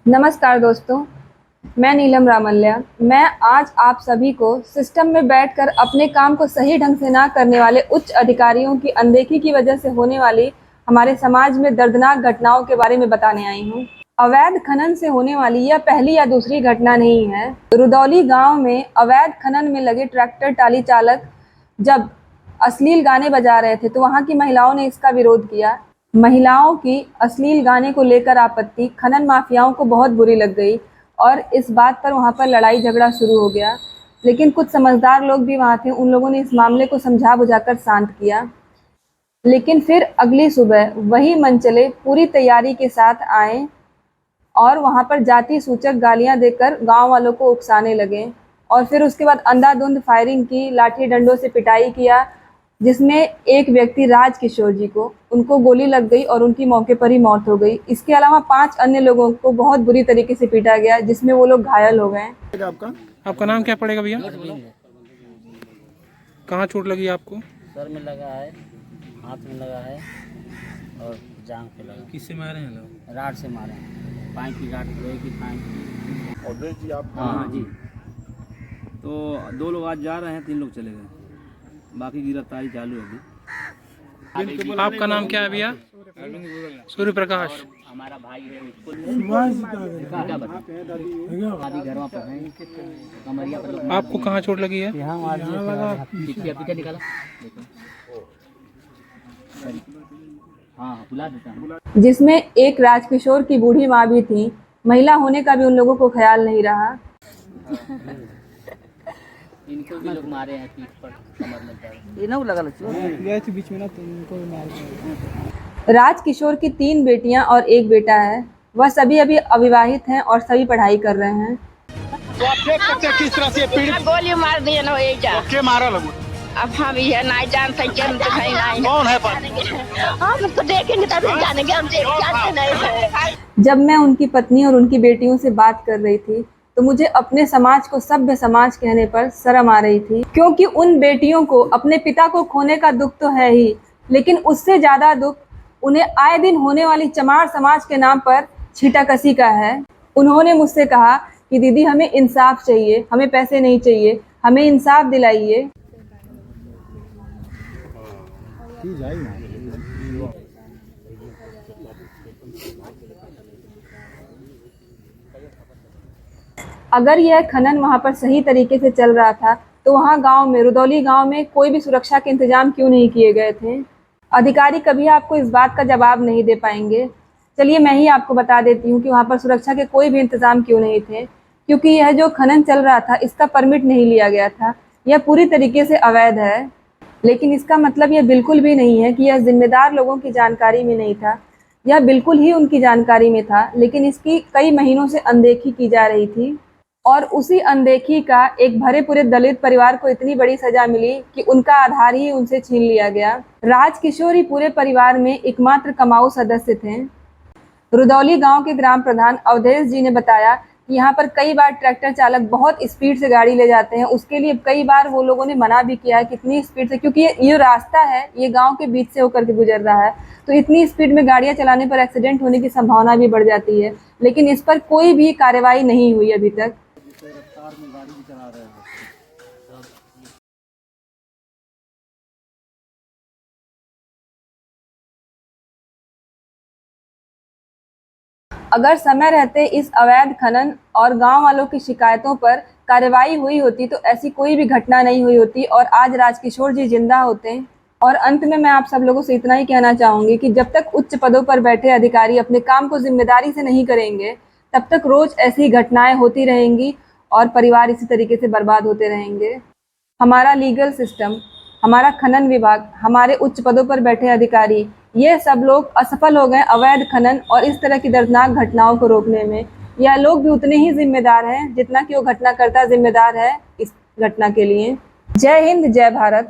नमस्कार दोस्तों, मैं नीलम रामल्या। मैं आज आप सभी को सिस्टम में बैठकर अपने काम को सही ढंग से ना करने वाले उच्च अधिकारियों की अनदेखी की वजह से होने वाली हमारे समाज में दर्दनाक घटनाओं के बारे में बताने आई हूँ। अवैध खनन से होने वाली यह पहली या दूसरी घटना नहीं है। रुदौली गांव में अवैध खनन में लगे ट्रैक्टर टाली चालक जब अश्लील गाने बजा रहे थे तो वहां की महिलाओं ने इसका विरोध किया। महिलाओं की अश्लील गाने को लेकर आपत्ति खनन माफियाओं को बहुत बुरी लग गई और इस बात पर वहां पर लड़ाई झगड़ा शुरू हो गया। लेकिन कुछ समझदार लोग भी वहां थे, उन लोगों ने इस मामले को समझा बुझाकर शांत किया। लेकिन फिर अगली सुबह वही मनचले पूरी तैयारी के साथ आए और वहां पर जाति सूचक गालियां देकर गांव वालों को उकसाने लगे और फिर उसके बाद अंधाधुंध फायरिंग की, लाठी डंडों से पिटाई किया, जिसमें एक व्यक्ति राजकिशोर जी को उनको गोली लग गई और उनकी मौके पर ही मौत हो गई। इसके अलावा 5 अन्य लोगों को बहुत बुरी तरीके से पीटा गया, जिसमें वो लोग घायल हो गए। आपका नाम क्या पड़ेगा भैया? कहाँ चोट लगी आपको? सर में लगा है, हाथ में लगा है और जांघ पे लगा। किससे मारे हैं लोग? राड से मारे हैं, पाइप की राड लोहे की पाइप। और जी आप? हाँ जी। तो 2 लोग आज जा रहे हैं, 3 लोग चले गए, बाकी गिरफ्तारी चालू है अभी। आपका नाम क्या है भैया? सूर्य प्रकाश। हमारा भाई है, उसको आदि घर पर है, कमरिया पर। आपको कहाँ चोट लगी है? यहाँ मार पीछे निकाला, देखो। हाँ, बुला देता हूँ। जिसमें एक राजकिशोर की बूढ़ी माँ भी थी। महिला होने का भी उन लोगों को ख्याल नहीं रहा। इनको भी लोग मारे हैं पीठ पर, कमर में दर्द। ये ना लगा गए थे बीच में ना, तो उनको भी मार दिया। राजकिशोर की 3 बेटियां और 1 बेटा है। वह सभी अभी अविवाहित हैं और सभी पढ़ाई कर रहे हैं। तो आप देख सकते हैं किस तरह से पीड़ित गोली मार दिए ना एजा। के मारा लगू। अब हम ये नहीं जान सकते, हम तो कहीं नहीं। कौन है हम उसको देखेंगे तब जानेंगे, हम जानते नहीं है। जब मैं उनकी पत्नी और उनकी बेटियों से बात कर रही थी तो मुझे अपने समाज को सभ्य समाज कहने पर शर्म आ रही थी, क्योंकि उन बेटियों को अपने पिता को खोने का दुख तो है ही, लेकिन उससे ज्यादा दुख उन्हें आए दिन होने वाली चमार समाज के नाम पर छीटाकशी का है। उन्होंने मुझसे कहा कि दीदी हमें इंसाफ चाहिए, हमें पैसे नहीं चाहिए, हमें इंसाफ दिलाइए। अगर यह खनन वहां पर सही तरीके से चल रहा था तो वहां गांव में, रुदौली गांव में कोई भी सुरक्षा के इंतजाम क्यों नहीं किए गए थे? अधिकारी कभी आपको इस बात का जवाब नहीं दे पाएंगे। चलिए मैं ही आपको बता देती हूँ कि वहां पर सुरक्षा के कोई भी इंतजाम क्यों नहीं थे। क्योंकि यह जो खनन चल रहा था इसका परमिट नहीं लिया गया था। यह पूरी तरीके से अवैध है, लेकिन इसका मतलब यह बिल्कुल भी नहीं है कि यह जिम्मेदार लोगों की जानकारी में नहीं था। यह बिल्कुल ही उनकी जानकारी में था, लेकिन इसकी कई महीनों से अनदेखी की जा रही थी और उसी अनदेखी का एक भरे पूरे दलित परिवार को इतनी बड़ी सजा मिली कि उनका आधार ही उनसे छीन लिया गया। राजकिशोर ही पूरे परिवार में एकमात्र कमाऊ सदस्य थे। रुदौली गांव के ग्राम प्रधान अवधेश जी ने बताया कि यहाँ पर कई बार ट्रैक्टर चालक बहुत स्पीड से गाड़ी ले जाते हैं। उसके लिए कई बार वो लोगों ने मना भी किया है कि इतनी स्पीड से, क्योंकि ये रास्ता है, ये गांव के बीच से होकर के गुजर रहा है, तो इतनी स्पीड में गाड़ियां चलाने पर एक्सीडेंट होने की संभावना भी बढ़ जाती है। लेकिन इस पर कोई भी कार्रवाई नहीं हुई अभी तक। अगर समय रहते इस अवैध खनन और गांव वालों की शिकायतों पर कार्रवाई हुई होती तो ऐसी कोई भी घटना नहीं हुई होती और आज राजकिशोर जी जिंदा होते। और अंत में मैं आप सब लोगों से इतना ही कहना चाहूंगी कि जब तक उच्च पदों पर बैठे अधिकारी अपने काम को जिम्मेदारी से नहीं करेंगे, तब तक रोज ऐसी घटनाएं होती रहेंगी और परिवार इसी तरीके से बर्बाद होते रहेंगे। हमारा लीगल सिस्टम, हमारा खनन विभाग, हमारे उच्च पदों पर बैठे अधिकारी, ये सब लोग असफल हो गए अवैध खनन और इस तरह की दर्दनाक घटनाओं को रोकने में। यह लोग भी उतने ही जिम्मेदार हैं जितना कि वो घटनाकर्ता जिम्मेदार है इस घटना के लिए। जय हिंद, जय भारत।